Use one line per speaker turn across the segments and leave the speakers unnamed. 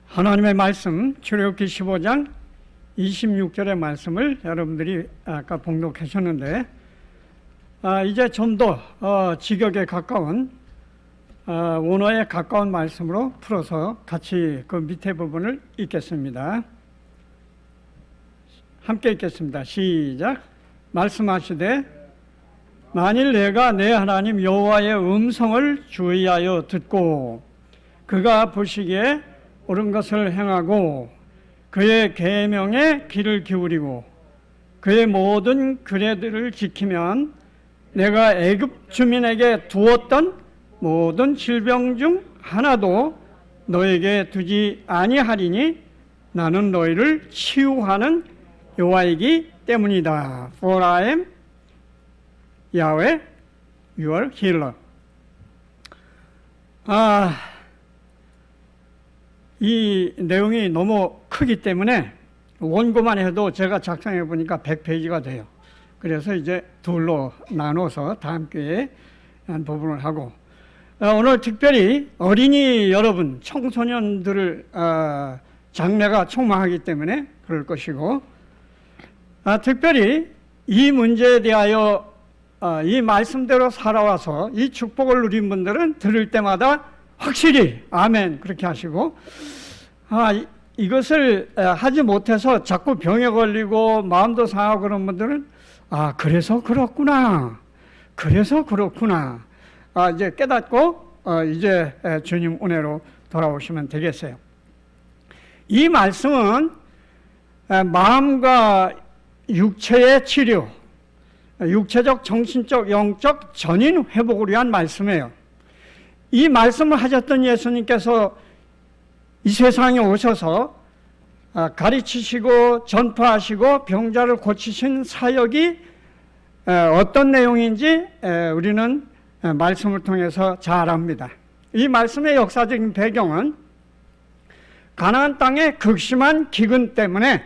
하나님의 말씀 출애굽기 15장 26절의 말씀을 여러분들이 아까 봉독하셨는데 이제 좀 더 직역에 가까운 원어에 가까운 말씀으로 풀어서 같이 그 밑에 부분을 읽겠습니다. 함께 읽겠습니다. 시작. 말씀하시되 만일 내가 내 하나님 여호와의 음성을 주의하여 듣고 그가 보시기에 옳은 것을 행하고 그의 계명에 귀를 기울이고 그의 모든 규례들을 지키면 내가 애굽 주민에게 두었던 모든 질병 중 하나도 너에게 두지 아니하리니 나는 너희를 치유하는 여호와이기 때문이다. For I am Yahweh, your healer. 이 내용이 너무 크기 때문에 원고만 해도 제가 작성해 보니까 100페이지가 돼요. 그래서 이제 둘로 나눠서 다음 기회에 한 부분을 하고 오늘 특별히 어린이 여러분, 청소년들을 장래가 촉망하기 때문에 그럴 것이고 특별히 이 문제에 대하여 이 말씀대로 살아와서 이 축복을 누린 분들은 들을 때마다 확실히 아멘 그렇게 하시고 이것을 하지 못해서 자꾸 병에 걸리고 마음도 상하고 그런 분들은 그래서 그렇구나 이제 깨닫고 이제 주님 은혜로 돌아오시면 되겠어요. 이 말씀은 마음과 육체의 치료, 육체적, 정신적, 영적 전인 회복을 위한 말씀이에요. 이 말씀을 하셨던 예수님께서 이 세상에 오셔서 가르치시고 전파하시고 병자를 고치신 사역이 어떤 내용인지 우리는 말씀을 통해서 잘 압니다. 이 말씀의 역사적인 배경은 가나안 땅의 극심한 기근 때문에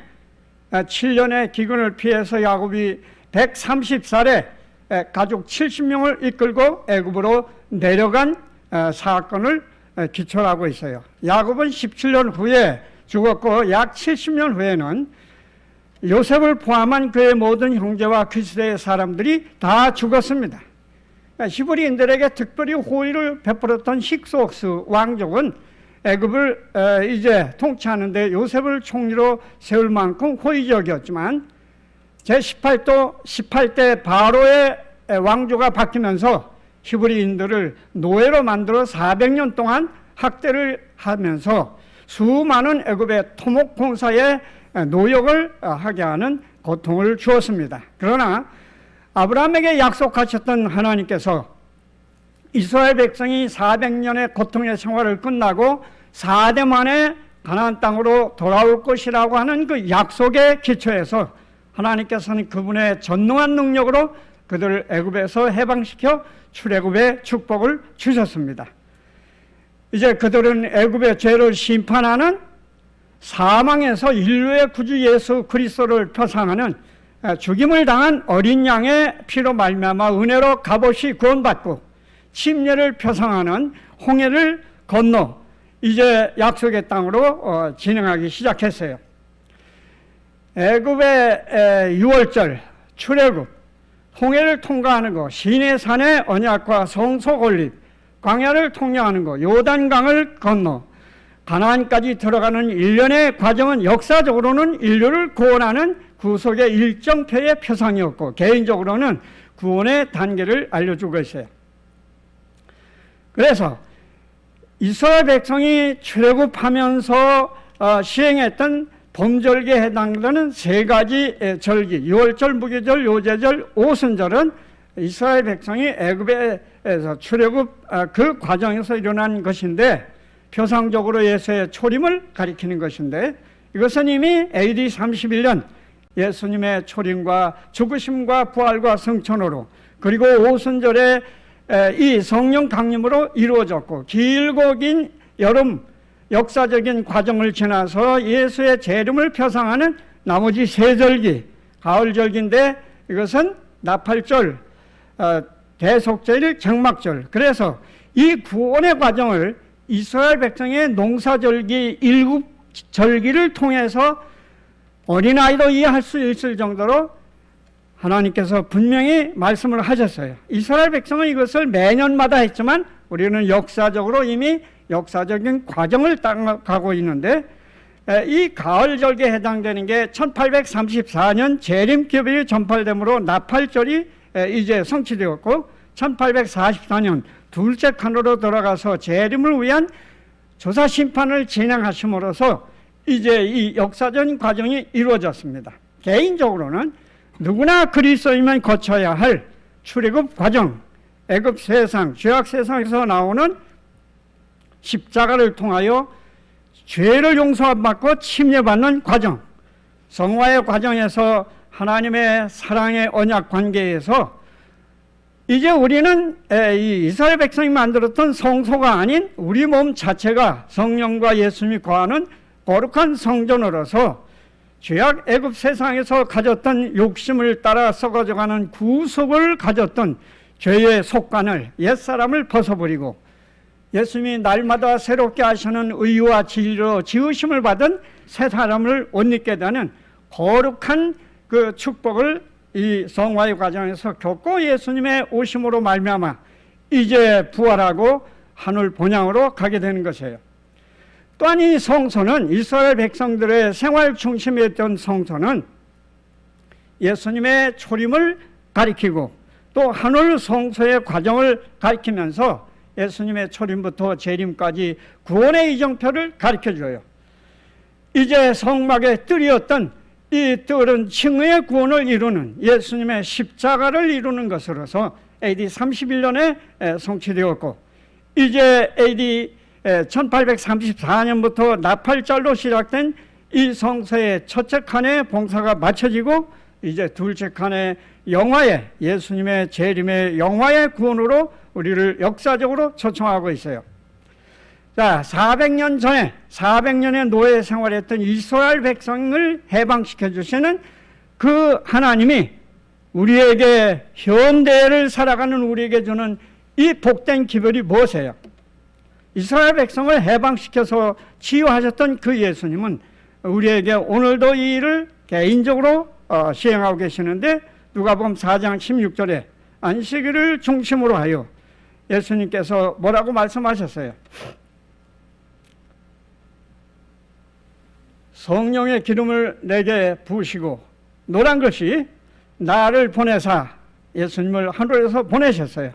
7년의 기근을 피해서 야곱이 130살에 가족 70명을 이끌고 애굽으로 내려간 사건을 기초로 하고 있어요. 야곱은 17년 후에 죽었고 약 70년 후에는 요셉을 포함한 그의 모든 형제와 그 시대의 사람들이 다 죽었습니다. 히브리인들에게 특별히 호의를 베풀었던 힉스옥스 왕족은 애굽을 이제 통치하는데 요셉을 총리로 세울 만큼 호의적이었지만 제18대 바로의 왕조가 바뀌면서 히브리인들을 노예로 만들어 400년 동안 학대를 하면서 수많은 애굽의 토목공사에 노역을 하게 하는 고통을 주었습니다. 그러나 아브라함에게 약속하셨던 하나님께서 이스라엘 백성이 400년의 고통의 생활을 끝나고 4대 만에 가나안 땅으로 돌아올 것이라고 하는 그 약속의 기초에서 하나님께서는 그분의 전능한 능력으로 그들을 애굽에서 해방시켜 출애굽의 축복을 주셨습니다. 이제 그들은 애굽의 죄를 심판하는 사망에서 인류의 구주 예수 그리스도를 표상하는 죽임을 당한 어린 양의 피로 말미암아 은혜로 값없이 구원받고 침례를 표상하는 홍해를 건너 이제 약속의 땅으로 진행하기 시작했어요. 애굽의 유월절, 출애굽, 홍해를 통과하는 것, 시내산의 언약과 성소 건립, 광야를 통과하는 것, 요단강을 건너 가나안까지 들어가는 일련의 과정은 역사적으로는 인류를 구원하는 구속의 일정표의 표상이었고 개인적으로는 구원의 단계를 알려주고 있어요. 그래서 이스라엘 백성이 출애굽하면서 시행했던 범절기에 해당되는 세 가지 절기, 유월절, 무교절, 요제절, 오순절은 이스라엘 백성이 애굽에서 출애굽 그 과정에서 일어난 것인데 표상적으로 예수의 초림을 가리키는 것인데 이것은 이미 AD 31년 예수님의 초림과 죽으심과 부활과 승천으로 그리고 오순절에 이 성령 강림으로 이루어졌고 길고 긴 여름 역사적인 과정을 지나서 예수의 재림을 표상하는 나머지 세 절기, 가을절기인데 이것은 나팔절, 대속절, 장막절. 그래서 이 구원의 과정을 이스라엘 백성의 농사절기 절기를 통해서 어린아이도 이해할 수 있을 정도로 하나님께서 분명히 말씀을 하셨어요. 이스라엘 백성은 이것을 매년마다 했지만 우리는 역사적으로 이미 역사적인 과정을 따라가고 있는데, 이 가을 절기에 해당되는 게 1834년 재림기업이 전팔됨으로 나팔절이 이제 성취되었고, 1844년 둘째 칸으로 들어가서 재림을 위한 조사 심판을 진행하심으로써 이제 이 역사적인 과정이 이루어졌습니다. 개인적으로는 누구나 그리스도인만 거쳐야 할 출애굽 과정, 애굽 세상, 죄악 세상에서 나오는 십자가를 통하여 죄를 용서받고 침례받는 과정, 성화의 과정에서 하나님의 사랑의 언약 관계에서 이제 우리는 이 이스라엘 백성이 만들었던 성소가 아닌 우리 몸 자체가 성령과 예수님이 거하는 거룩한 성전으로서 죄악 애굽 세상에서 가졌던 욕심을 따라 썩어져가는 구속을 가졌던 죄의 속관을, 옛사람을 벗어버리고 예수님이 날마다 새롭게 하시는 의와 진리로 지으심을 받은 새 사람을 옷 입게 되는 거룩한 그 축복을 이 성화의 과정에서 겪고 예수님의 오심으로 말미암아 이제 부활하고 하늘 본향으로 가게 되는 것이에요. 또한 이 성소는, 이스라엘 백성들의 생활 중심이었던 성소는 예수님의 초림을 가리키고 또 하늘 성소의 과정을 가리키면서 예수님의 초림부터 재림까지 구원의 이정표를 가리켜줘요. 이제 성막의 뜰이었던 이 뜰은 칭의의 구원을 이루는 예수님의 십자가를 이루는 것으로서 AD 31년에 성취되었고, 이제 AD 1834년부터 나팔절로 시작된 이 성소의 첫째 칸의 봉사가 마쳐지고 이제 둘째 칸의 영화의, 예수님의 재림의 영화의 구원으로 우리를 역사적으로 초청하고 있어요. 자, 400년 전에 400년의 노예 생활했던 이스라엘 백성을 해방시켜 주시는 그 하나님이 우리에게, 현대를 살아가는 우리에게 주는 이 복된 기별이 무엇이에요? 이스라엘 백성을 해방시켜서 치유하셨던 그 예수님은 우리에게 오늘도 이 일을 개인적으로 시행하고 계시는데, 누가복음 4장 16절에 안식일을 중심으로 하여 예수님께서 뭐라고 말씀하셨어요? 성령의 기름을 내게 부으시고 노란 것이 나를 보내사, 예수님을 하늘에서 보내셨어요.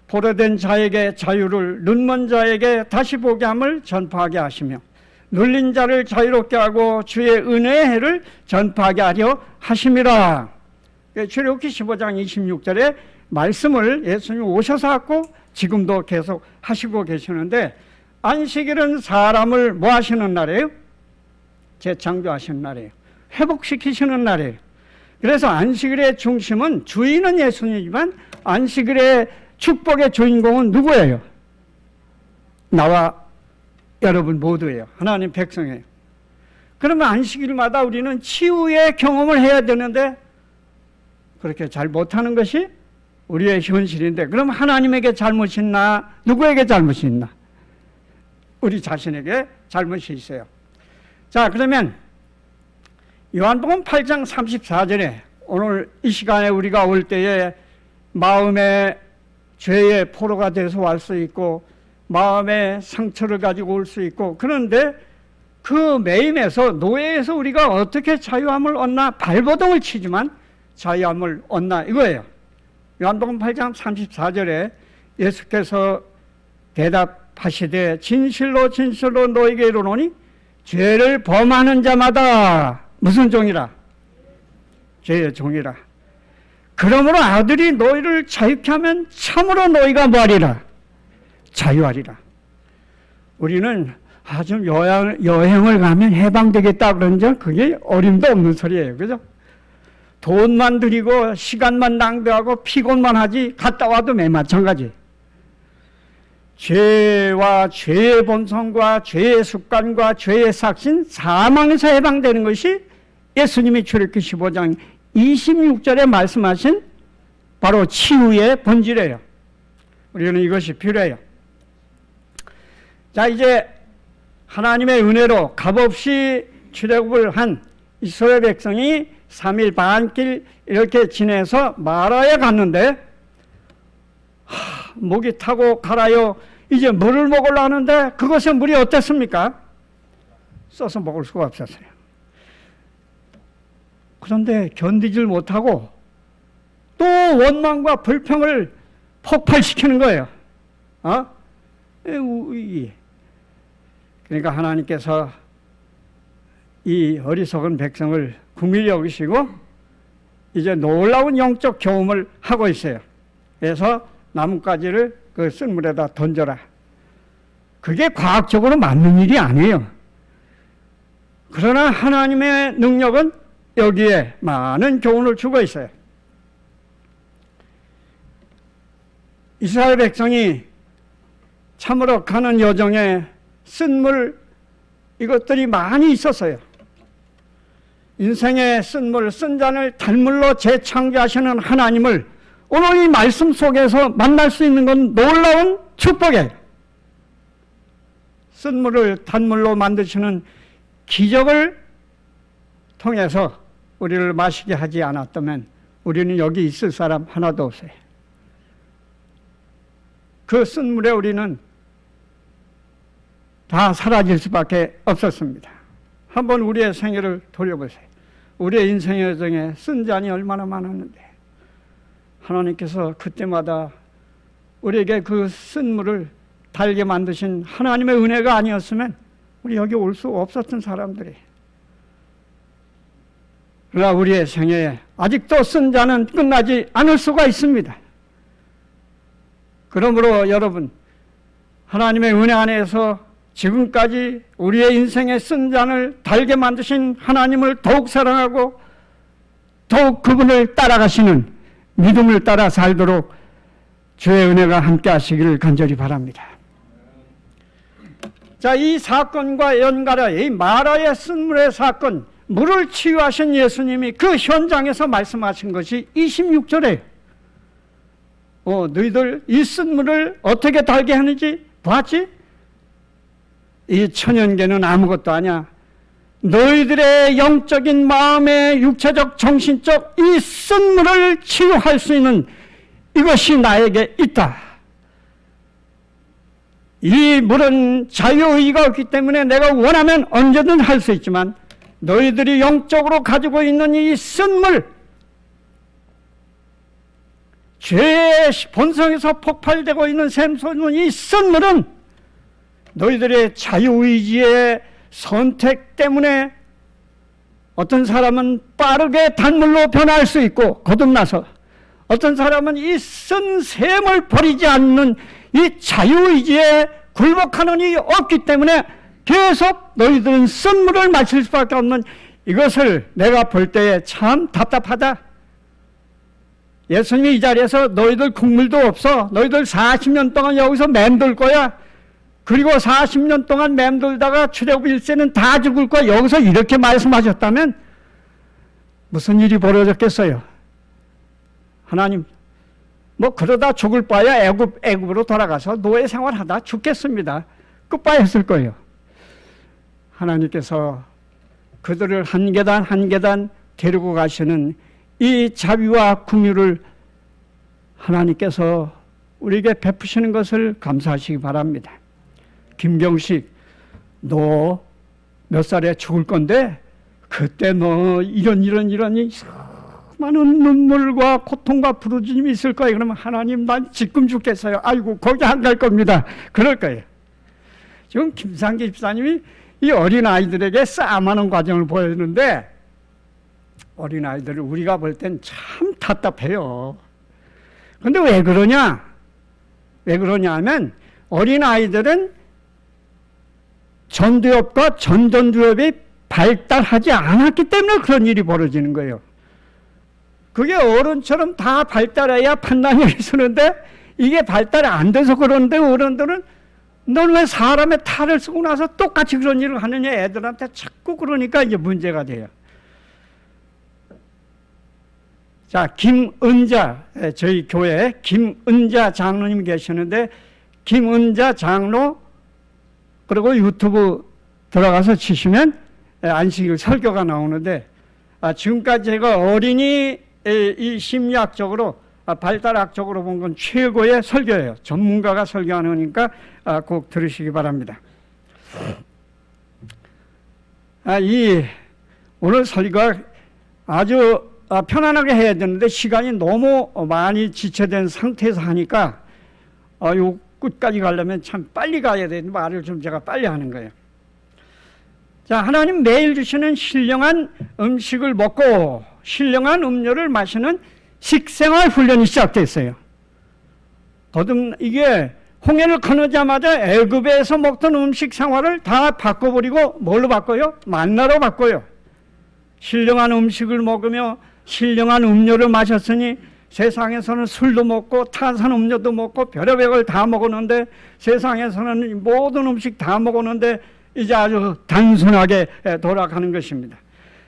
포로된 자에게 자유를, 눈먼 자에게 다시 보게 함을 전파하게 하시며 눌린 자를 자유롭게 하고 주의 은혜의 해를 전파하게 하려 하심이라. 출애굽기 15장 26절에 말씀을 예수님이 오셔서 하고 지금도 계속 하시고 계시는데, 안식일은 사람을 뭐 하시는 날이에요? 재창조하시는 날이에요. 회복시키시는 날이에요. 그래서 안식일의 중심은, 주인은 예수님이지만 안식일의 축복의 주인공은 누구예요? 나와 여러분 모두예요. 하나님 백성이에요. 그러면 안식일마다 우리는 치유의 경험을 해야 되는데 그렇게 잘 못하는 것이 우리의 현실인데, 그럼 하나님에게 잘못이 있나? 누구에게 잘못이 있나? 우리 자신에게 잘못이 있어요. 자, 그러면 요한복음 8장 34절에 오늘 이 시간에 우리가 올 때에 마음에 죄의 포로가 돼서 올 수 있고 마음의 상처를 가지고 올 수 있고, 그런데 그 매임에서, 노예에서 우리가 어떻게 자유함을 얻나? 발버둥을 치지만 자유함을 얻나? 이거예요. 요한복음 8장 34절에 예수께서 대답하시되 진실로 진실로 너에게 이르노니 죄를 범하는 자마다 무슨 종이라? 죄의 종이라. 그러므로 아들이 너희를 자유케 하면 참으로 너희가 뭐하리라? 자유하리라. 우리는 좀 여행을 가면 해방되겠다 그러는데 그게 어림도 없는 소리예요. 그죠? 돈만 들이고 시간만 낭비하고 피곤만 하지 갔다 와도 매 마찬가지. 죄와 죄의 본성과 죄의 습관과 죄의 삭신, 사망에서 해방되는 것이 예수님이 출애굽기 15장 26절에 말씀하신 바로 치유의 본질이에요. 우리는 이것이 필요해요. 자, 이제 하나님의 은혜로 값없이 출애굽을 한 이스라엘 백성이 3일 반길 이렇게 지내서 마라에 갔는데 목이 타고 갈아요. 이제 물을 먹으려 하는데 그것의 물이 어땠습니까? 써서 먹을 수가 없었어요. 그런데 견디질 못하고 또 원망과 불평을 폭발시키는 거예요. 그러니까 하나님께서 이 어리석은 백성을 긍휼히 여기시고 이제 놀라운 영적 경험을 하고 있어요. 그래서 나뭇가지를 그 쓴물에다 던져라. 그게 과학적으로 맞는 일이 아니에요. 그러나 하나님의 능력은 여기에 많은 교훈을 주고 있어요. 이스라엘 백성이 참으로 가는 여정에 쓴물 이것들이 많이 있었어요. 인생의 쓴물, 쓴 잔을 단물로 재창조하시는 하나님을 오늘 이 말씀 속에서 만날 수 있는 건 놀라운 축복이에요. 쓴물을 단물로 만드시는 기적을 통해서 우리를 마시게 하지 않았다면 우리는 여기 있을 사람 하나도 없어요. 그 쓴물에 우리는 다 사라질 수밖에 없었습니다. 한번 우리의 생애를 돌려보세요. 우리의 인생의 여정에 쓴 잔이 얼마나 많았는데 하나님께서 그때마다 우리에게 그 쓴물을 달게 만드신 하나님의 은혜가 아니었으면 우리 여기 올 수 없었던 사람들이. 그러나 우리의 생애에 아직도 쓴 잔은 끝나지 않을 수가 있습니다. 그러므로 여러분, 하나님의 은혜 안에서 지금까지 우리의 인생의 쓴 잔을 달게 만드신 하나님을 더욱 사랑하고 더욱 그분을 따라가시는 믿음을 따라 살도록 주의 은혜가 함께 하시기를 간절히 바랍니다. 자, 이 사건과 연관하여 이 마라의 쓴물의 사건, 물을 치유하신 예수님이 그 현장에서 말씀하신 것이 26절에 너희들 이 쓴물을 어떻게 달게 하는지 봤지? 이 천연계는 아무것도 아니야. 너희들의 영적인 마음의 육체적 정신적 이 쓴물을 치유할 수 있는 이것이 나에게 있다. 이 물은 자유의지가 없기 때문에 내가 원하면 언제든 할 수 있지만 너희들이 영적으로 가지고 있는 이 쓴물, 죄의 본성에서 폭발되고 있는 샘솟는 이 쓴물은 너희들의 자유의지의 선택 때문에 어떤 사람은 빠르게 단물로 변할 수 있고 거듭나서 어떤 사람은 이 쓴 샘을 버리지 않는 이 자유의지에 굴복하는 이 없기 때문에 계속 너희들은 쓴물을 마실 수밖에 없는 이것을 내가 볼 때에 참 답답하다. 예수님이 이 자리에서 너희들 국물도 없어. 너희들 40년 동안 여기서 맴돌 거야. 그리고 40년 동안 맴돌다가 출애굽 1세는 다 죽을 거야. 여기서 이렇게 말씀하셨다면 무슨 일이 벌어졌겠어요? 하나님, 그러다 죽을 바야 애굽으로 돌아가서 노예 생활하다 죽겠습니다. 끝바였을 거예요. 하나님께서 그들을 한 계단 한 계단 데리고 가시는 이 자비와 긍휼을 하나님께서 우리에게 베푸시는 것을 감사하시기 바랍니다. 김경식, 너 몇 살에 죽을 건데 그때 너 이런 많은 눈물과 고통과 부르짖음이 있을 거예요. 그러면 하나님, 난 지금 죽겠어요. 아이고, 거기 안 갈 겁니다. 그럴 거예요. 지금 김상기 집사님이 이 어린아이들에게 싸움하는 과정을 보여주는데 어린아이들을 우리가 볼 땐 참 답답해요. 그런데 왜 그러냐? 왜 그러냐 하면 어린아이들은 전두엽과 전전두엽이 발달하지 않았기 때문에 그런 일이 벌어지는 거예요. 그게 어른처럼 다 발달해야 판단력이 서는데 이게 발달이 안 돼서 그러는데 어른들은 넌 왜 사람의 탈을 쓰고 나서 똑같이 그런 일을 하느냐 애들한테 자꾸 그러니까 이제 문제가 돼요. 자, 김은자, 저희 교회에 김은자 장로님 계시는데 김은자 장로 그리고 유튜브 들어가서 치시면 안식일 설교가 나오는데, 지금까지 제가 어린이 이 심리학적으로 발달학적으로 본 건 최고의 설교예요. 전문가가 설교하니까 꼭 들으시기 바랍니다. 오늘 설교가 아주 편안하게 해야 되는데 시간이 너무 많이 지체된 상태에서 하니까 요 끝까지 가려면 참 빨리 가야 되는데 말을 좀 제가 빨리 하는 거예요. 자, 하나님 매일 주시는 신령한 음식을 먹고 신령한 음료를 마시는 식생활 훈련이 시작됐어요. 이게 홍해를 건너자마자 애굽에서 먹던 음식 생활을 다 바꿔버리고 뭘로 바꿔요? 만나로 바꿔요. 신령한 음식을 먹으며 신령한 음료를 마셨으니 세상에서는 술도 먹고 탄산 음료도 먹고 별의별 걸 다 먹었는데, 세상에서는 모든 음식 다 먹었는데 이제 아주 단순하게 돌아가는 것입니다.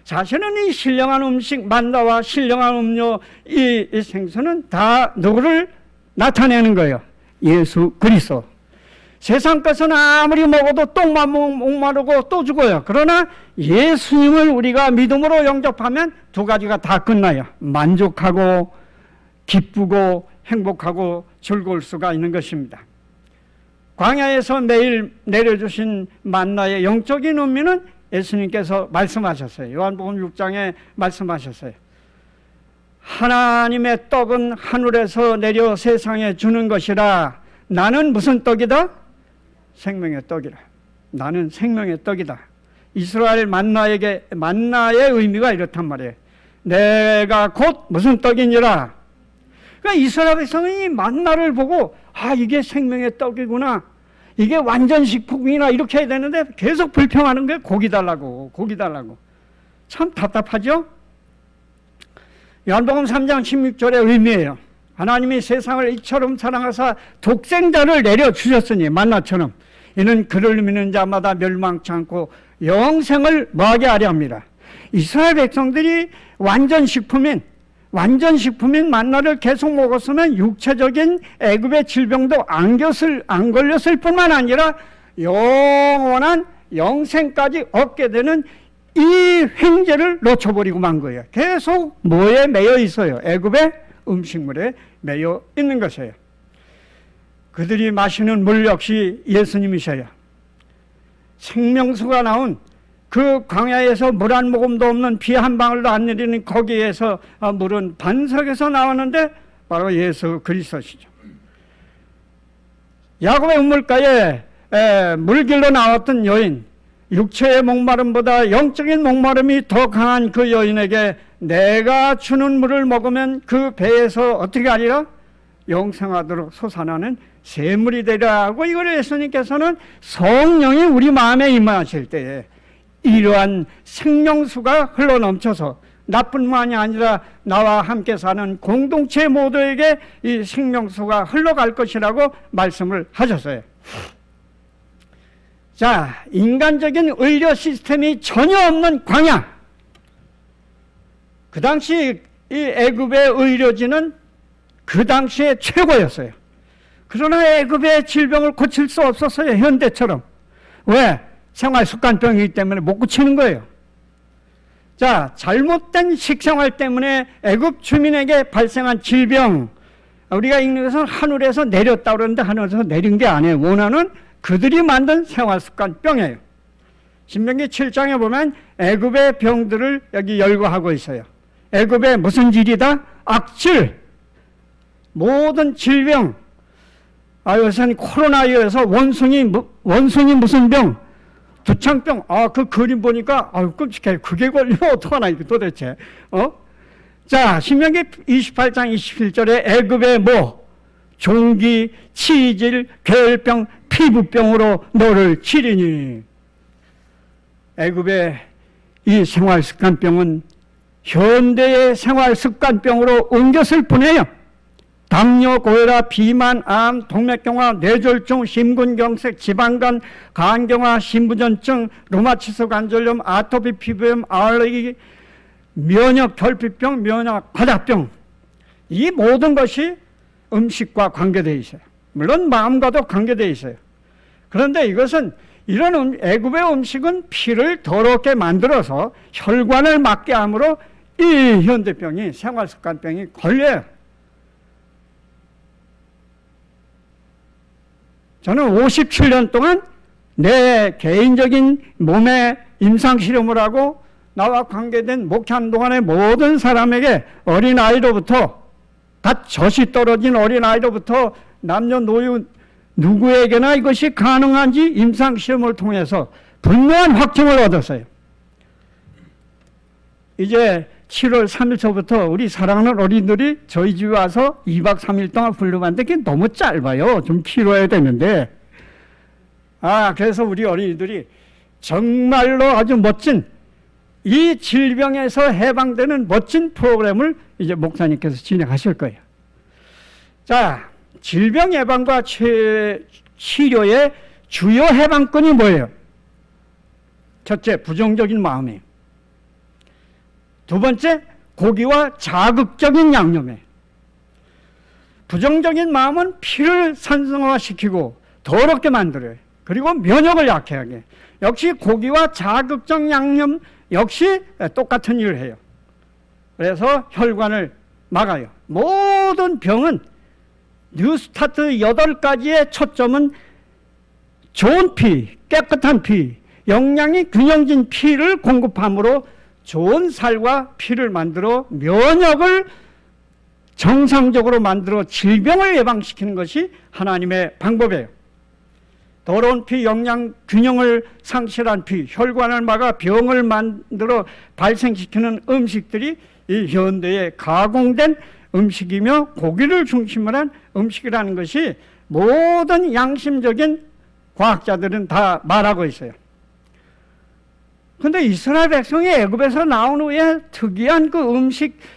자신은 이 신령한 음식 만나와 신령한 음료 이 생수는 다 누구를 나타내는 거예요? 예수 그리스도. 세상 것은 아무리 먹어도 똥만 목마르고 또 죽어요. 그러나 예수님을 우리가 믿음으로 영접하면 두 가지가 다 끝나요. 만족하고 기쁘고 행복하고 즐거울 수가 있는 것입니다. 광야에서 매일 내려주신 만나의 영적인 의미는 예수님께서 말씀하셨어요. 요한복음 6장에 말씀하셨어요. 하나님의 떡은 하늘에서 내려 세상에 주는 것이라. 나는 무슨 떡이다? 생명의 떡이라. 나는 생명의 떡이다. 이스라엘 만나의 의미가 이렇단 말이에요. 내가 곧 무슨 떡이니라. 그러니까 이스라엘 백성이 만나를 보고 이게 생명의 떡이구나, 이게 완전식품이나 이렇게 해야 되는데 계속 불평하는 게 고기 달라고, 고기 달라고. 참 답답하죠? 요한복음 3장 16절의 의미예요. 하나님이 세상을 이처럼 사랑하사 독생자를 내려주셨으니 만나처럼 이는 그를 믿는 자마다 멸망치 않고 영생을 뭐하게 하려 합니다. 이스라엘 백성들이 완전식품인 만나를 계속 먹었으면 육체적인 애굽의 질병도 안 걸렸을 뿐만 아니라 영원한 영생까지 얻게 되는 이 횡재를 놓쳐버리고 만 거예요. 계속 뭐에 매여 있어요? 애굽의 음식물에 매여 있는 것이에요. 그들이 마시는 물 역시 예수님이셔요. 생명수가 나온 그 광야에서 물 한 모금도 없는 비 한 방울도 안 내리는 거기에서 물은 반석에서 나왔는데 바로 예수 그리스도시죠. 야곱의 우물가에 물길로 나왔던 여인, 육체의 목마름보다 영적인 목마름이 더 강한 그 여인에게 내가 주는 물을 먹으면 그 배에서 어떻게 하리라? 영생하도록 솟아나는 샘물이 되리라 하고, 이걸 예수님께서는 성령이 우리 마음에 임하실 때에 이러한 생명수가 흘러넘쳐서 나뿐만이 아니라 나와 함께 사는 공동체 모두에게 이 생명수가 흘러갈 것이라고 말씀을 하셨어요. 자, 인간적인 의료 시스템이 전혀 없는 광야. 그 당시 이 애굽의 의료진은 그 당시에 최고였어요. 그러나 애굽의 질병을 고칠 수 없었어요. 현대처럼. 왜? 생활습관병이기 때문에 못 고치는 거예요. 자, 잘못된 식생활 때문에 애굽 주민에게 발생한 질병, 우리가 읽는 것은 하늘에서 내렸다 그러는데 하늘에서 내린 게 아니에요. 원하는 그들이 만든 생활습관병이에요. 신명기 7장에 보면 애굽의 병들을 여기 열거하고 있어요. 애굽의 무슨 질이다? 악질. 모든 질병. 요새는 코로나에서 원숭이 무슨 병? 두창병. 그 그림 보니까 끔찍해. 그게 걸리면 어떡하나 이거 도대체. 자, 신명기 28장 27절에 애굽의 종기, 치질, 괴혈병, 피부병으로 너를 치리니. 애굽의 이 생활습관병은 현대의 생활습관병으로 옮겼을 뿐이에요. 당뇨, 고혈압, 비만, 암, 동맥경화, 뇌졸중, 심근경색, 지방간, 간경화, 신부전증, 루마티스 관절염, 아토피 피부염, 알레르기, 면역 결핍병, 면역 과다병, 이 모든 것이 음식과 관계되어 있어요. 물론 마음과도 관계되어 있어요. 그런데 이것은 이런 애굽의 음식은 피를 더럽게 만들어서 혈관을 막게 함으로 이 현대병이, 생활습관병이 걸려요. 저는 57년 동안 내 개인적인 몸에 임상실험을 하고 나와 관계된 목회하는 동안의 모든 사람에게, 어린아이로부터, 다 젖이 떨어진 어린아이로부터 남녀노유 누구에게나 이것이 가능한지 임상시험을 통해서 분명한 확증을 얻었어요. 이제 7월 3일서부터 우리 사랑하는 어린들이 저희 집에 와서 2박 3일 동안 훈련하는데 그게 너무 짧아요. 좀 길어야 되는데. 그래서 우리 어린이들이 정말로 아주 멋진, 이 질병에서 해방되는 멋진 프로그램을 이제 목사님께서 진행하실 거예요. 자, 질병 예방과 치료의 주요 해방권이 뭐예요? 첫째, 부정적인 마음이에요. 두 번째, 고기와 자극적인 양념이에요. 부정적인 마음은 피를 산성화시키고 더럽게 만들어요. 그리고 면역을 약하게 해요. 역시 고기와 자극적 양념 역시 똑같은 일을 해요. 그래서 혈관을 막아요. 모든 병은 뉴스타트 8가지의 초점은 좋은 피, 깨끗한 피, 영양이 균형진 피를 공급함으로 좋은 살과 피를 만들어 면역을 정상적으로 만들어 질병을 예방시키는 것이 하나님의 방법이에요. 더러운 피, 영양 균형을 상실한 피, 혈관을 막아 병을 만들어 발생시키는 음식들이 이 현대에 가공된 음식이며 고기를 중심으로 한 음식이라는 것이 모든 양심적인 과학자들은 다 말하고 있어요. 그런데 이스라엘 백성이 애굽에서 나온 후에 특이한 그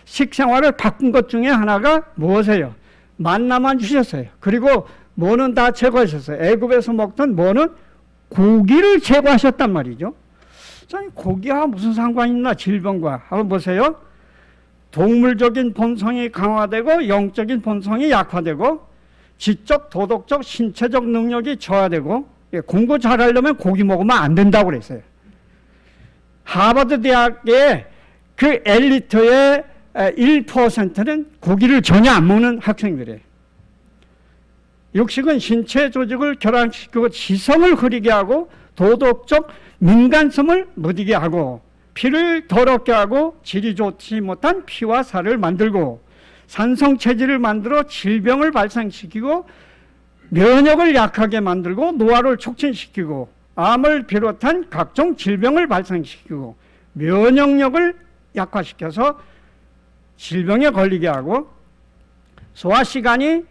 식생활을 바꾼 것 중에 하나가 무엇이에요? 만나만 주셨어요. 그리고 뭐는 다 제거하셨어요. 애굽에서 먹던 뭐는 고기를 제거하셨단 말이죠. 고기와 무슨 상관이 있나, 질병과. 한번 보세요. 동물적인 본성이 강화되고 영적인 본성이 약화되고 지적, 도덕적, 신체적 능력이 저하되고, 공부 잘하려면 고기 먹으면 안 된다고 그랬어요. 하버드 대학의 그 엘리트의 1%는 고기를 전혀 안 먹는 학생들이에요. 육식은 신체 조직을 결함시키고 지성을 흐리게 하고 도덕적 민감성을 무디게 하고 피를 더럽게 하고 질이 좋지 못한 피와 살을 만들고 산성체질을 만들어 질병을 발생시키고 면역을 약하게 만들고 노화를 촉진시키고 암을 비롯한 각종 질병을 발생시키고 면역력을 약화시켜서 질병에 걸리게 하고 소화시간이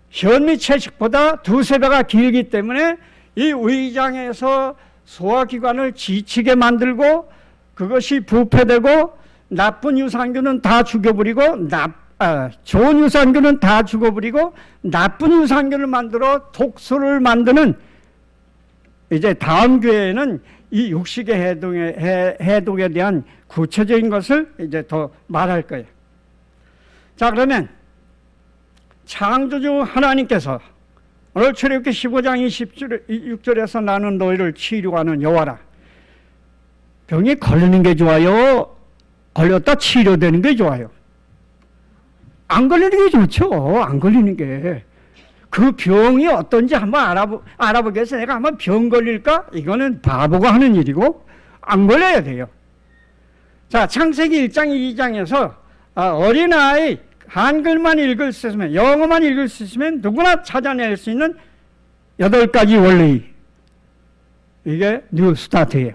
현미 채식보다 2~3배가 길기 때문에 이 위장에서 소화기관을 지치게 만들고 그것이 부패되고 나쁜 유산균은 다 죽여버리고 좋은 유산균은 다 죽어버리고 나쁜 유산균을 만들어 독소를 만드는, 이제 다음 기회에는 이 육식의 해독에 대한 구체적인 것을 이제 더 말할 거예요. 자, 그러면 창조주 하나님께서 오늘 출애굽기 15장 26절에서 나는 너희를 치료하는 여호와라. 병이 걸리는 게 좋아요? 걸렸다 치료되는 게 좋아요? 안 걸리는 게 좋죠. 안 걸리는 게. 그 병이 어떤지 한번 알아보겠어. 내가 한번 병 걸릴까? 이거는 바보가 하는 일이고 안 걸려야 돼요. 자, 창세기 1장 2장에서 어린아이 한글만 읽을 수 있으면, 영어만 읽을 수 있으면 누구나 찾아낼 수 있는 8가지 원리. 이게 뉴 스타트예요.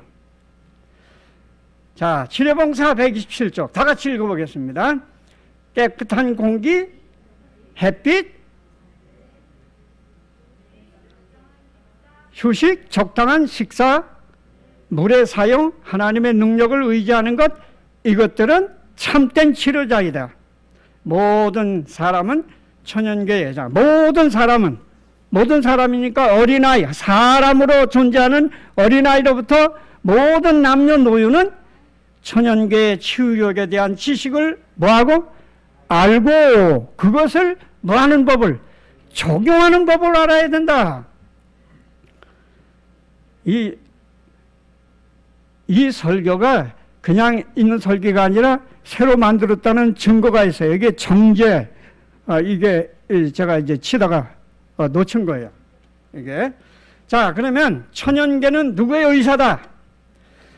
자, 치료봉사 127쪽 다 같이 읽어보겠습니다. 깨끗한 공기, 햇빛, 휴식, 적당한 식사, 물의 사용, 하나님의 능력을 의지하는 것, 이것들은 참된 치료자이다. 모든 사람은 천연계 예자. 모든 사람이니까 어린아이, 사람으로 존재하는 어린아이로부터 모든 남녀노유는 천연계의 치유력에 대한 지식을 뭐하고? 알고 그것을 뭐하는 법을, 적용하는 법을 알아야 된다. 이 설교가 그냥 있는 설교가 아니라 새로 만들었다는 증거가 있어요. 이게 정제, 이게 제가 이제 치다가 놓친 거예요. 이게. 자, 그러면 천연계는 누구의 의사다?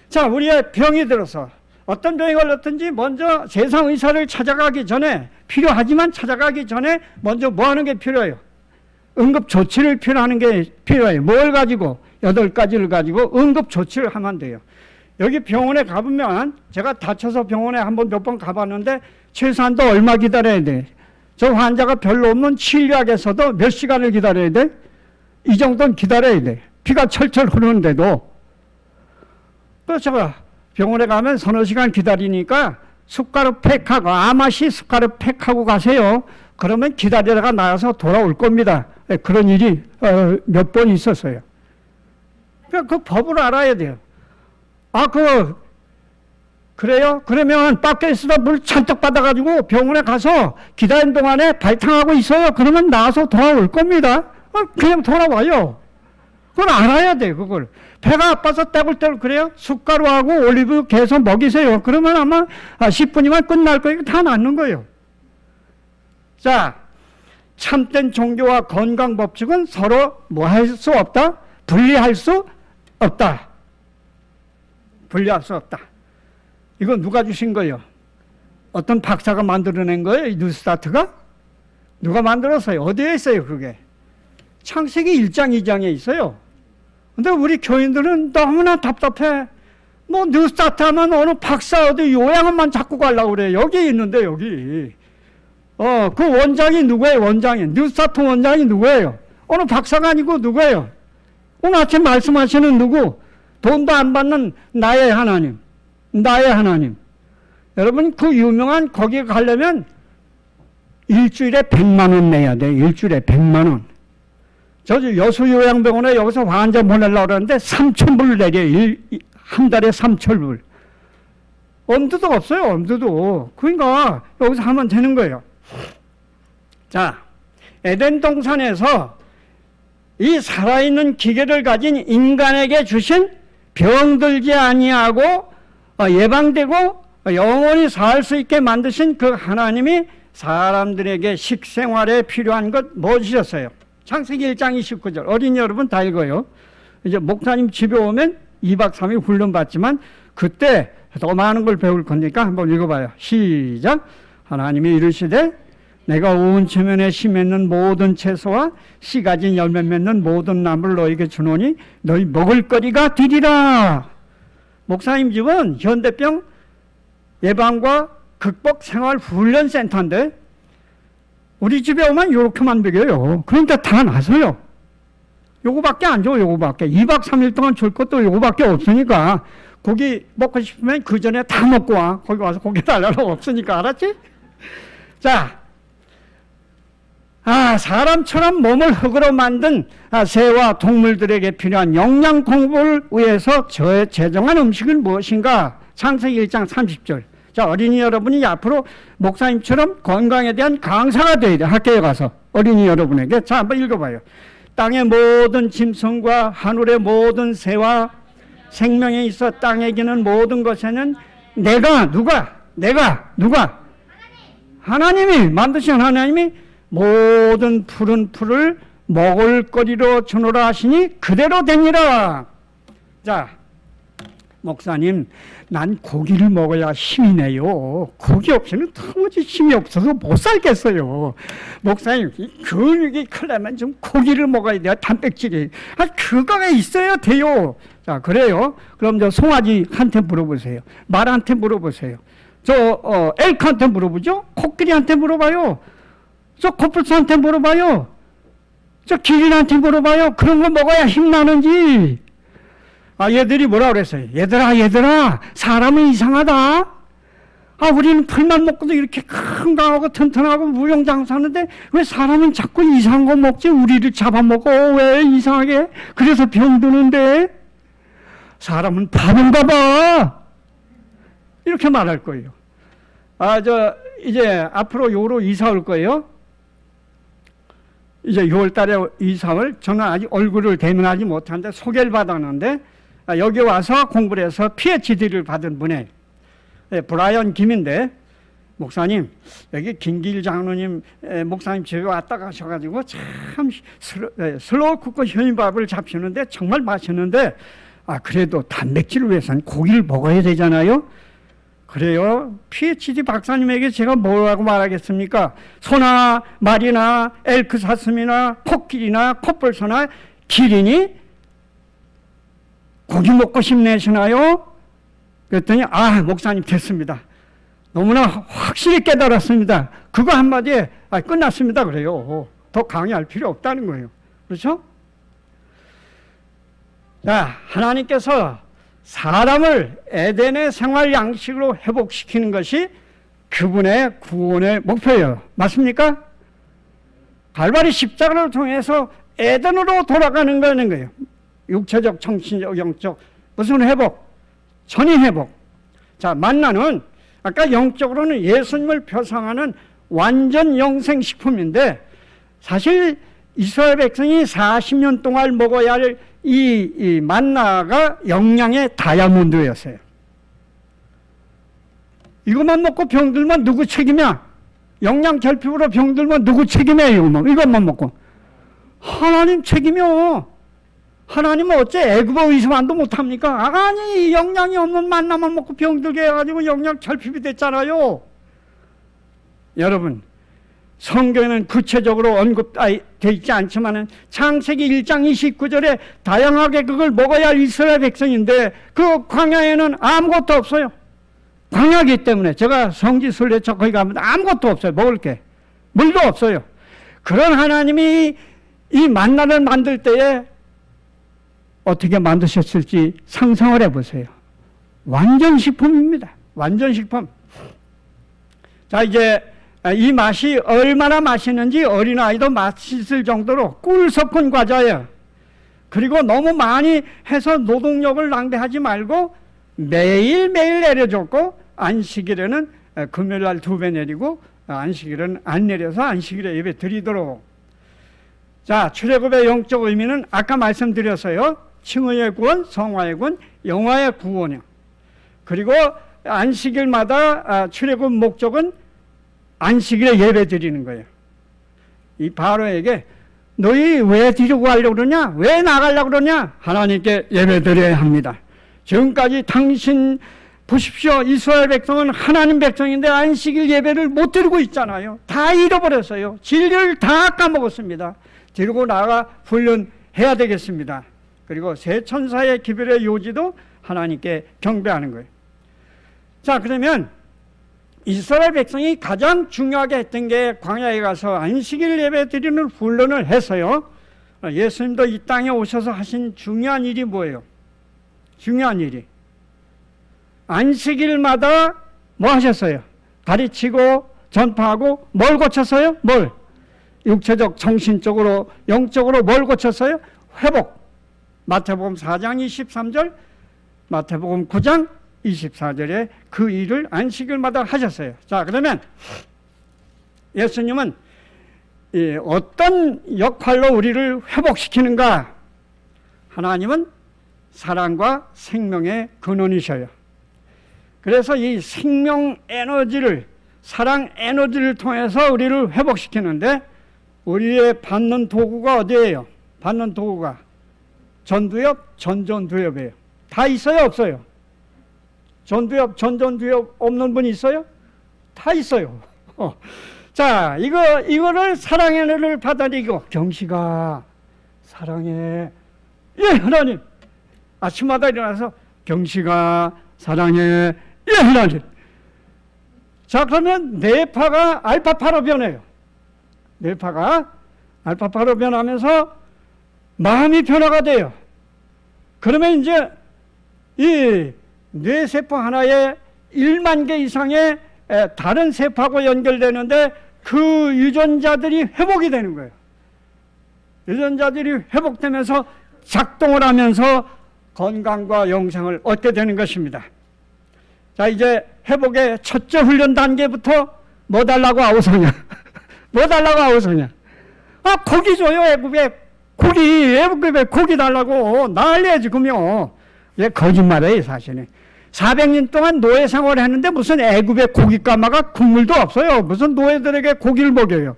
자, 우리의 병이 들어서 어떤 병이 걸렸든지 먼저 세상 의사를 찾아가기 전에, 필요하지만 찾아가기 전에 먼저 뭐 하는 게 필요해요? 응급 조치를 필요하는 게 필요해요. 뭘 가지고? 8가지를 가지고 응급 조치를 하면 돼요. 여기 병원에 가보면, 제가 다쳐서 병원에 한번 몇 번 가봤는데 최소한도 얼마 기다려야 돼? 저 환자가 별로 없는 치료약에서도 몇 시간을 기다려야 돼? 이 정도는 기다려야 돼. 피가 철철 흐르는데도. 그래서 제가 병원에 가면 서너 시간 기다리니까 숟가락 팩하고, 아마시 숟가락 팩하고 가세요. 그러면 기다리다가 나와서 돌아올 겁니다. 그런 일이 몇 번 있었어요. 그 법을 알아야 돼요. 그래요? 그러면 밖에서도 물 잔뜩 받아가지고 병원에 가서 기다리는 동안에 발탕하고 있어요. 그러면 나와서 돌아올 겁니다. 그냥 돌아와요. 그걸 알아야 돼, 그걸. 배가 아파서 떼굴떼굴 그래요? 숟가루하고 올리브 계속 먹이세요. 그러면 아마 10분이면 끝날 거예요. 다 낫는 거예요. 자, 참된 종교와 건강 법칙은 서로 뭐 할 수 없다? 분리할 수 없다. 분리할 수 없다. 이거 누가 주신 거예요? 어떤 박사가 만들어낸 거예요? 이 뉴스타트가? 누가 만들었어요? 어디에 있어요, 그게? 창세기 1장, 2장에 있어요. 근데 우리 교인들은 너무나 답답해. 뭐 뉴스타트 하면 어느 박사 어디 요양원만 자꾸 가려고 그래. 여기 있는데, 여기. 그 원장이 누구예요, 원장이? 뉴스타트 원장이 누구예요? 어느 박사가 아니고 누구예요? 오늘 아침 말씀하시는 누구? 돈도 안 받는 나의 하나님. 나의 하나님. 여러분, 그 유명한 거기 가려면 일주일에 100만 원 내야 돼. 일주일에 100만 원. 저 여수요양병원에 여기서 환자 보내려고 그러는데 3,000불 내려. 한 달에 3,000불. 엄두도 없어요, 엄두도. 그러니까 여기서 하면 되는 거예요. 자, 에덴 동산에서 이 살아있는 기계를 가진 인간에게 주신 병들지 아니하고 예방되고 영원히 살 수 있게 만드신 그 하나님이 사람들에게 식생활에 필요한 것 무엇이었어요? 창세기 1장 29절. 어린이 여러분 다 읽어요. 이제 목사님 집에 오면 2박 3일 훈련 받지만 그때 더 많은 걸 배울 거니까 한번 읽어봐요. 시작. 하나님이 이르시되 내가 온 체면에 씨 맺는 모든 채소와 씨 가진 열매 맺는 모든 나무를 너에게 주노니 너희 먹을 거리가 되리라. 목사님 집은 현대병 예방과 극복 생활 훈련센터인데 우리 집에 오면 이렇게만 먹여요. 그러니까 다 나서요. 요거밖에 안 줘, 요거밖에. 2박 3일 동안 줄 것도 요거밖에 없으니까 고기 먹고 싶으면 그 전에 다 먹고 와. 거기 와서 고기 달라고 없으니까. 알았지? 자, 사람처럼 몸을 흙으로 만든 새와 동물들에게 필요한 영양 공급을 위해서 제정한 음식은 무엇인가? 창세기 1장 30절. 자, 어린이 여러분이 앞으로 목사님처럼 건강에 대한 강사가 돼야 돼. 학교에 가서 어린이 여러분에게. 자, 한번 읽어봐요. 땅의 모든 짐승과 하늘의 모든 새와 생명에 있어 땅에 기는 모든 것에는 누가? 하나님이 만드신 하나님이 모든 푸른 풀을 먹을 거리로 주노라 하시니 그대로 되니라. 자, 목사님, 난 고기를 먹어야 힘이 내요. 고기 없이는 도무지 힘이 없어서 못 살겠어요. 목사님, 근육이 크려면 좀 고기를 먹어야 돼요. 단백질이. 그거가 있어야 돼요. 자, 그래요. 그럼 저 송아지한테 물어보세요. 말한테 물어보세요. 저 엘크한테 물어보죠. 코끼리한테 물어봐요. 저 코뿔소한테 물어봐요. 저 기린한테 물어봐요. 그런 거 먹어야 힘나는지. 얘들이 뭐라 그랬어요? 얘들아, 사람은 이상하다. 우리는 풀만 먹고도 이렇게 건강하고 튼튼하고 무병장수하는데 왜 사람은 자꾸 이상한 거 먹지? 우리를 잡아먹어. 왜 이상하게? 그래서 병드는데? 사람은 바본가 봐. 이렇게 말할 거예요. 이제 앞으로 요로 이사 올 거예요. 이제 6월 달에 이사를 저는 아직 얼굴을 대면하지 못하는데 소개를 받았는데 여기 와서 공부를 해서 PhD를 받은 분이에요. 브라이언 김인데 목사님 여기 김길 장로님 목사님 집에 왔다 가셔가지고 참 슬로우 쿠커 현미밥을 잡히는데 정말 맛있는데 그래도 단백질을 위해서는 고기를 먹어야 되잖아요. 그래요. PhD 박사님에게 제가 뭐라고 말하겠습니까? 소나 말이나 엘크 사슴이나 코끼리나 콧벌소나 기린이 고기 먹고 싶네시나요? 그랬더니 목사님 됐습니다. 너무나 확실히 깨달았습니다. 그거 한마디에 끝났습니다. 그래요. 더 강의할 필요 없다는 거예요. 그렇죠? 자, 하나님께서 사람을 에덴의 생활 양식으로 회복시키는 것이 그분의 구원의 목표예요. 맞습니까? 갈바리 십자가를 통해서 에덴으로 돌아가는 거예요. 육체적, 정신적, 영적 무슨 회복? 전인 회복. 자, 만나는 아까 영적으로는 예수님을 표상하는 완전 영생식품인데 사실 이스라엘 백성이 40년 동안 먹어야 할 이 만나가 영양의 다이아몬드였어요. 이것만 먹고 병들면 누구 책임이야? 영양 결핍으로 병들면 누구 책임이에요? 이것만 먹고. 하나님 책임이요. 하나님은 어째 애굽 의심만도 못합니까? 아니 영양이 없는 만나만 먹고 병들게 해가지고 영양 결핍이 됐잖아요. 여러분 성경에는 구체적으로 언급되어 있지 않지만 창세기 1장 29절에 다양하게 그걸 먹어야 할 이스라엘 백성인데 그 광야에는 아무것도 없어요. 광야이기 때문에 제가 성지순례차 거기 가면 아무것도 없어요. 먹을 게. 물도 없어요. 그런 하나님이 이 만나를 만들 때에 어떻게 만드셨을지 상상을 해보세요. 완전 식품입니다. 완전 식품. 자, 이제 이 맛이 얼마나 맛있는지 어린아이도 맛있을 정도로 꿀 섞은 과자예요. 그리고 너무 많이 해서 노동력을 낭비하지 말고 매일매일 내려줬고 안식일에는 금요일날 2배 내리고 안식일은 안 내려서 안식일에 예배 드리도록. 자, 출애굽의 영적 의미는 아까 말씀드렸어요. 칭의의 구원, 성화의 구원, 영화의 구원이요. 그리고 안식일마다 출애굽 목적은 안식일에 예배 드리는 거예요. 이 바로에게 너희 왜 데리고 가려고 그러냐? 왜 나가려고 그러냐? 하나님께 예배 드려야 합니다. 지금까지 당신 보십시오. 이스라엘 백성은 하나님 백성인데 안식일 예배를 못 드리고 있잖아요. 다 잃어버렸어요. 진리를 다 까먹었습니다. 데리고 나가 훈련해야 되겠습니다. 그리고 새 천사의 기별의 요지도 하나님께 경배하는 거예요. 자, 그러면 이스라엘 백성이 가장 중요하게 했던 게 광야에 가서 안식일 예배 드리는 훈련을 해서요. 예수님도 이 땅에 오셔서 하신 중요한 일이 뭐예요? 중요한 일이 안식일마다 뭐 하셨어요? 가르치고 전파하고 뭘 고쳤어요? 뭘? 육체적, 정신적으로, 영적으로 뭘 고쳤어요? 회복. 마태복음 4장 23절, 마태복음 9장 24절에 그 일을 안식일마다 하셨어요. 자, 그러면 예수님은 어떤 역할로 우리를 회복시키는가? 하나님은 사랑과 생명의 근원이셔요. 그래서 이 생명 에너지를, 사랑 에너지를 통해서 우리를 회복시키는데 우리의 받는 도구가 어디예요? 받는 도구가 전두엽, 전전두엽이에요. 다 있어요, 없어요? 전두엽, 전전두엽 없는 분 있어요? 다 있어요. 자, 이거를 사랑의 은혜를 받아들이고, 경시가 사랑해. 예, 하나님. 아침마다 일어나서 경시가 사랑해. 예, 하나님. 자, 그러면 뇌파가 알파파로 변해요. 뇌파가 알파파로 변하면서 마음이 변화가 돼요. 그러면 이제 이 뇌세포 하나에 1만 개 이상의 다른 세포하고 연결되는데 그 유전자들이 회복이 되는 거예요. 유전자들이 회복되면서 작동을 하면서 건강과 영생을 얻게 되는 것입니다. 자, 이제 회복의 첫째 훈련 단계부터 뭐 달라고 아우성이야? 뭐 달라고 아우성이야? 아, 고기 줘요, 애굽에. 애굽에 고기 달라고 난리야, 지금요. 예, 거짓말이에요, 사실은. 400년 동안 노예 생활을 했는데 무슨 애굽에 고기 까마가 국물도 없어요. 무슨 노예들에게 고기를 먹여요.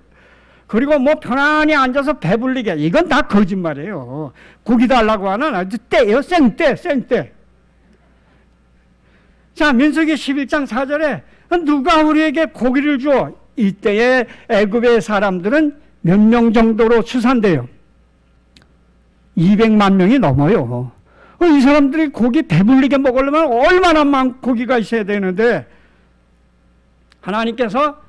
그리고 뭐 편안히 앉아서 배불리게. 이건 다 거짓말이에요. 고기 달라고 하는 아주 때예요. 생때. 자, 민수기 11장 4절에 누가 우리에게 고기를 줘? 이때의 애굽의 사람들은 몇 명 정도로 추산돼요? 200만 명이 넘어요. 이 사람들이 고기 배불리게 먹으려면 얼마나 많은 고기가 있어야 되는데, 하나님께서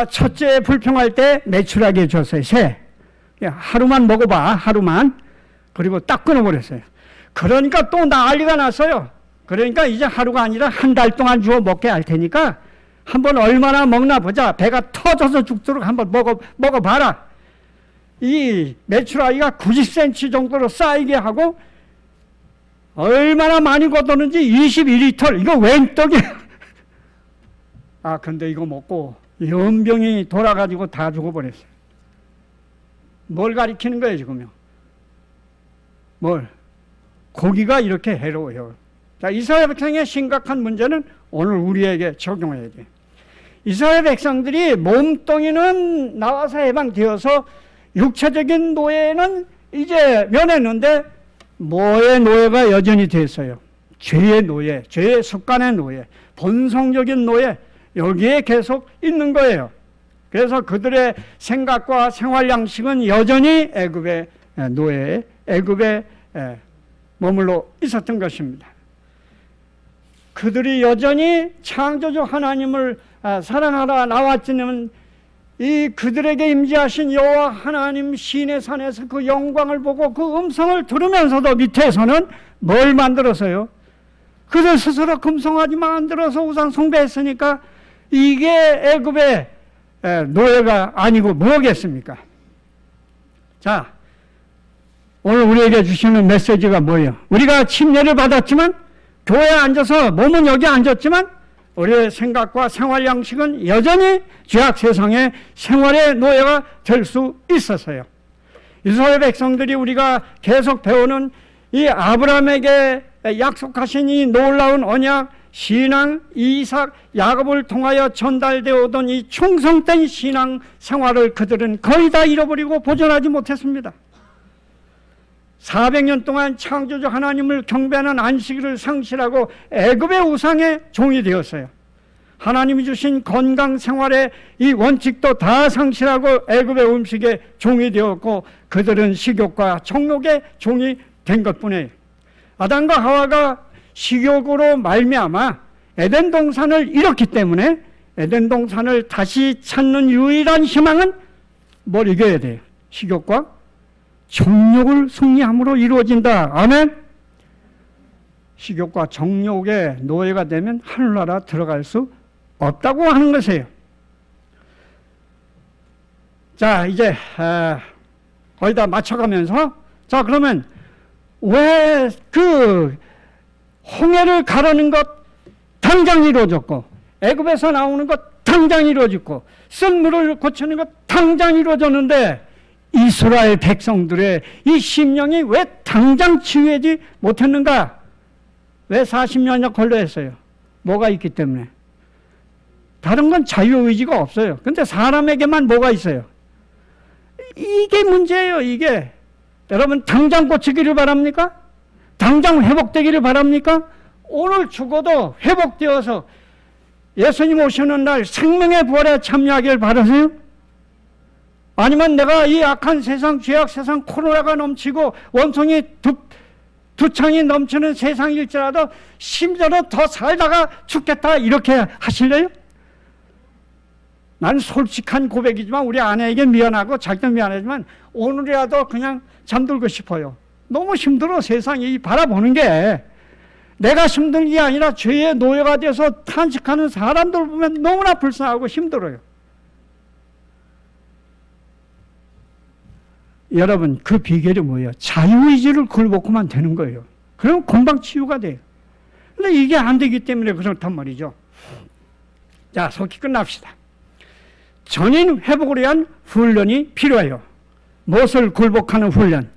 첫째 불평할 때 매출하게 해줬어요. 새. 하루만 먹어봐, 하루만. 그리고 딱 끊어버렸어요. 그러니까 또 난리가 났어요. 그러니까 이제 하루가 아니라 한 달 동안 주워 먹게 할 테니까 한번 얼마나 먹나 보자. 배가 터져서 죽도록 한번 먹어봐라. 이 메추라기가 90cm 정도로 쌓이게 하고 얼마나 많이 걷었는지 21리터. 이거 웬 떡이야. 아, 근데 이거 먹고 연병이 돌아가지고 다 죽어버렸어요. 뭘 가리키는 거예요, 지금요? 뭘? 고기가 이렇게 해로워요. 자, 이스라엘 백성의 심각한 문제는 오늘 우리에게 적용해야 돼. 이스라엘 백성들이 몸뚱이는 나와서 해방되어서 육체적인 노예는 이제 면했는데 뭐의 노예가 여전히 됐어요? 죄의 노예, 죄의 습관의 노예, 본성적인 노예, 여기에 계속 있는 거예요. 그래서 그들의 생각과 생활 양식은 여전히 애굽의 노예, 애굽에 머물러 있었던 것입니다. 그들이 여전히 창조주 하나님을 사랑하라 나왔지만 이 그들에게 임재하신 여호와 하나님 시내 산에서 그 영광을 보고 그 음성을 들으면서도 밑에서는 뭘 만들었어요? 그들 스스로 금송아지 만들어서 우상 숭배했으니까 이게 애굽의 노예가 아니고 뭐겠습니까? 자, 오늘 우리에게 주시는 메시지가 뭐예요? 우리가 침례를 받았지만 교회에 앉아서 몸은 여기 앉았지만 우리의 생각과 생활 양식은 여전히 죄악 세상의 생활의 노예가 될 수 있었어요. 이스라엘 백성들이 우리가 계속 배우는 이 아브라함에게 약속하신 이 놀라운 언약, 신앙, 이삭, 야곱을 통하여 전달되어 오던 이 충성된 신앙 생활을 그들은 거의 다 잃어버리고 보존하지 못했습니다. 400년 동안 창조주 하나님을 경배하는 안식일을 상실하고 애굽의 우상의 종이 되었어요. 하나님이 주신 건강 생활의 이 원칙도 다 상실하고 애굽의 음식의 종이 되었고 그들은 식욕과 정욕의 종이 된 것뿐이에요. 아담과 하와가 식욕으로 말미암아 에덴 동산을 잃었기 때문에 에덴 동산을 다시 찾는 유일한 희망은 뭘 이겨야 돼요? 식욕과 정욕을 승리함으로 이루어진다. 아멘. 식욕과 정욕의 노예가 되면 하늘나라 들어갈 수 없다고 하는 것이에요. 자, 이제 거의 다 맞춰가면서, 자, 그러면 왜 그 홍해를 가르는 것 당장 이루어졌고 애굽에서 나오는 것 당장 이루어졌고 쓴 물을 고치는 것 당장 이루어졌는데 이스라엘 백성들의 이 심령이 왜 당장 치유하지 못했는가? 왜 40년이나 걸려 했어요? 뭐가 있기 때문에. 다른 건 자유의지가 없어요. 근데 사람에게만 뭐가 있어요? 이게 문제예요, 이게. 여러분, 당장 고치기를 바랍니까? 당장 회복되기를 바랍니까? 오늘 죽어도 회복되어서 예수님 오시는 날 생명의 부활에 참여하길 바라세요? 아니면 내가 이 악한 세상, 죄악 세상, 코로나가 넘치고 원성이 두창이 넘치는 세상일지라도 심지어는 더 살다가 죽겠다 이렇게 하실래요? 난 솔직한 고백이지만 우리 아내에게 미안하고 자기도 미안하지만 오늘이라도 그냥 잠들고 싶어요. 너무 힘들어. 세상이 바라보는 게. 내가 힘든 게 아니라 죄의 노예가 돼서 탄식하는 사람들 보면 너무나 불쌍하고 힘들어요. 여러분, 그 비결이 뭐예요? 자유의지를 굴복하면 되는 거예요. 그럼 금방 치유가 돼요. 근데 이게 안 되기 때문에 그렇단 말이죠. 자, 속히 끝납시다. 전인 회복을 위한 훈련이 필요해요. 무엇을 굴복하는 훈련?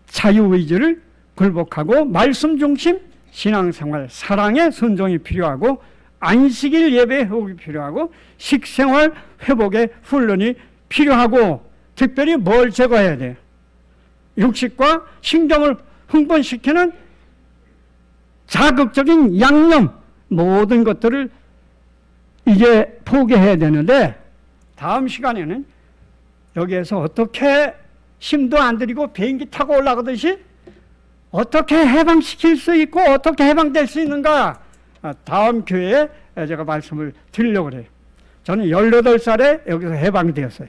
자유의지를 굴복하고 말씀 중심 신앙생활, 사랑의 순종이 필요하고 안식일 예배 회복이 필요하고 식생활 회복의 훈련이 필요하고 특별히 뭘 제거해야 돼요? 육식과 신경을 흥분시키는 자극적인 양념 모든 것들을 이제 포기해야 되는데 다음 시간에는 여기에서 어떻게 힘도 안 들이고 비행기 타고 올라가듯이 어떻게 해방시킬 수 있고 어떻게 해방될 수 있는가 다음 교회에 제가 말씀을 드리려고 그래요. 저는 18살에 여기서 해방되었어요.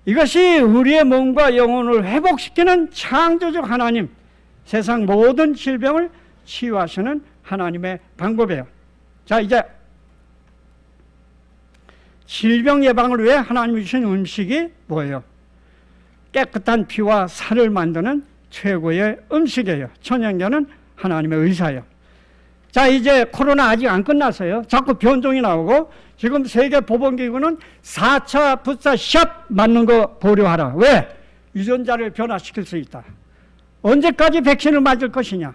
이것이 우리의 몸과 영혼을 회복시키는 창조적 하나님, 세상 모든 질병을 치유하시는 하나님의 방법이에요. 자, 이제 질병 예방을 위해 하나님이 주신 음식이 뭐예요? 깨끗한 피와 살을 만드는 최고의 음식이에요. 천연견은 하나님의 의사예요. 자, 이제 코로나 아직 안 끝났어요. 자꾸 변종이 나오고 지금 세계보건기구는 4차 부스터샷 맞는 거 보류하라. 왜? 유전자를 변화시킬 수 있다. 언제까지 백신을 맞을 것이냐?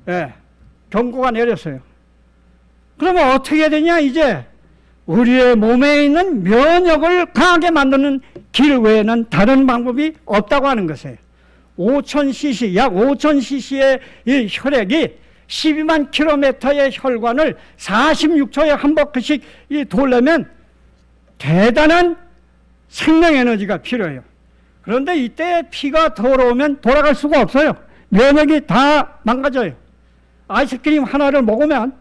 예, 경고가 내렸어요. 그러면 어떻게 해야 되냐? 이제 우리의 몸에 있는 면역을 강하게 만드는 길 외에는 다른 방법이 없다고 하는 것이에요. 5000cc, 약 5000cc의 이 혈액이 12만 킬로미터의 혈관을 46초에 한 바퀴씩 돌려면 대단한 생명에너지가 필요해요. 그런데 이때 피가 더러우면 돌아갈 수가 없어요. 면역이 다 망가져요. 아이스크림 하나를 먹으면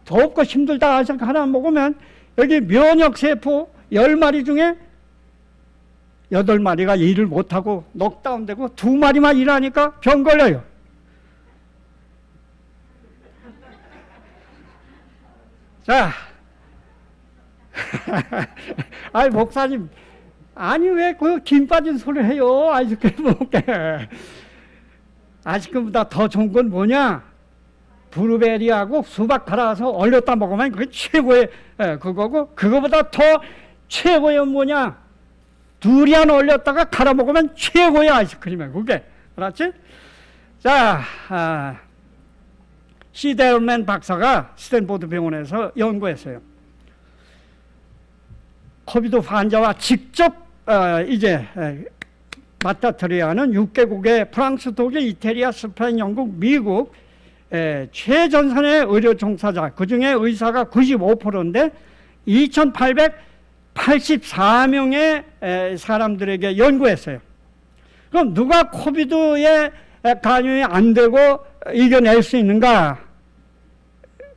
덥고 힘들다 아이스크림 하나 먹으면 여기 면역세포 10마리 중에 8마리가 일을 못하고 넉다운되고 2마리만 일하니까 병 걸려요. 자, 아니 목사님, 아니 왜 그 김 빠진 소리를 해요? 아이스크림 먹게. 아이스크림보다 더 좋은 건 뭐냐? 브루베리하고 수박 갈아서 얼렸다 먹으면 그게 최고의 그거고, 그거보다 더 최고의 뭐냐? 두리안 얼렸다가 갈아 먹으면 최고의 아이스크림이에요. 그게 알았지? 자, 시델맨 박사가 스탠포드 병원에서 연구했어요. 코비드 환자와 직접 이제 맞닥뜨려야 하는 6개국의 프랑스, 독일, 이태리, 스페인, 영국, 미국 최전선의 의료 종사자, 그 중에 의사가 95%인데 2884명의 사람들에게 연구했어요. 그럼 누가 코비드에 감염이 안 되고 이겨낼 수 있는가?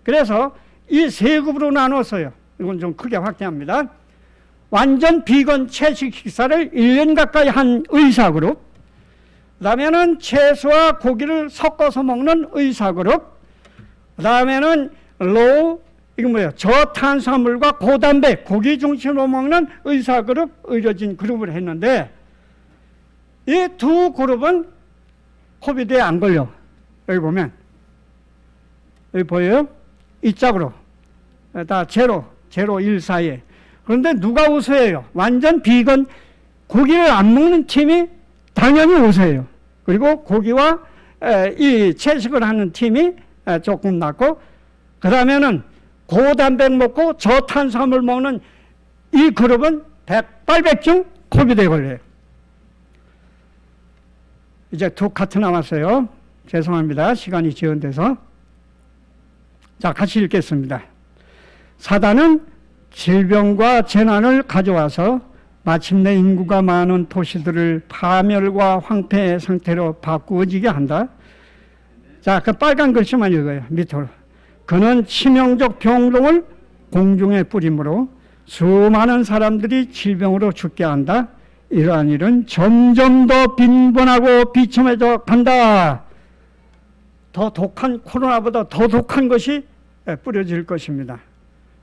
그래서 이 세 급으로 나눴어요. 이건 좀 크게 확대합니다. 완전 비건 채식 식사를 1년 가까이 한 의사 그룹, 그 다음에는 채소와 고기를 섞어서 먹는 의사 그룹, 그 다음에는 로우, 이거 뭐예요? 저탄수화물과 고단백, 고기 중심으로 먹는 의사 그룹, 의료진 그룹을 했는데 이 두 그룹은 코비드에 안 걸려. 여기 보면 여기 보여요? 이 짝으로 다 제로 1 사이에. 그런데 누가 우세해요? 완전 비건 고기를 안 먹는 팀이 당연히 우세해요. 그리고 고기와 이 채식을 하는 팀이 조금 낫고, 그 다음에는 고단백 먹고 저탄수화물 먹는 이 그룹은 100발백중 코비드에 걸려요. 이제 두 카트 남았어요. 죄송합니다. 시간이 지연돼서. 자, 같이 읽겠습니다. 사단은 질병과 재난을 가져와서 마침내 인구가 많은 도시들을 파멸과 황폐의 상태로 바꾸어지게 한다. 자, 그 빨간 글씨만 읽어요. 밑으로. 그는 치명적 병동을 공중에 뿌리므로 수많은 사람들이 질병으로 죽게 한다. 이러한 일은 점점 더 빈번하고 비참해져 간다. 더 독한, 코로나보다 더 독한 것이 뿌려질 것입니다.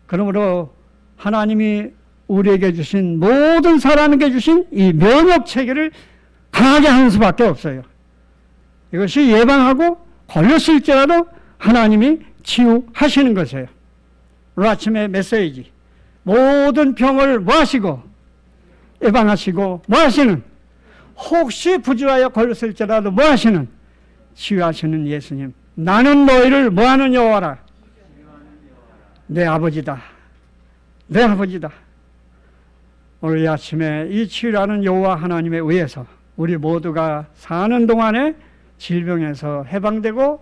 그러므로 하나님이 우리에게 주신, 모든 사람에게 주신 이 면역 체계를 강하게 하는 수밖에 없어요. 이것이 예방하고 걸렸을지라도 하나님이 치유하시는 것이에요. 오늘 아침에 메시지, 모든 병을 모아시고 예방하시고 뭐 하시는? 혹시 부주하여 걸렸을지라도 뭐 하시는? 치유하시는 예수님. 나는 너희를 뭐 하는 여호와라? 내 아버지다. 내 아버지다. 오늘 이 아침에 이 치유라는 여호와 하나님에 의해서 우리 모두가 사는 동안에 질병에서 해방되고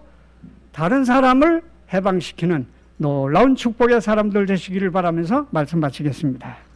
다른 사람을 해방시키는 놀라운 축복의 사람들 되시기를 바라면서 말씀 마치겠습니다.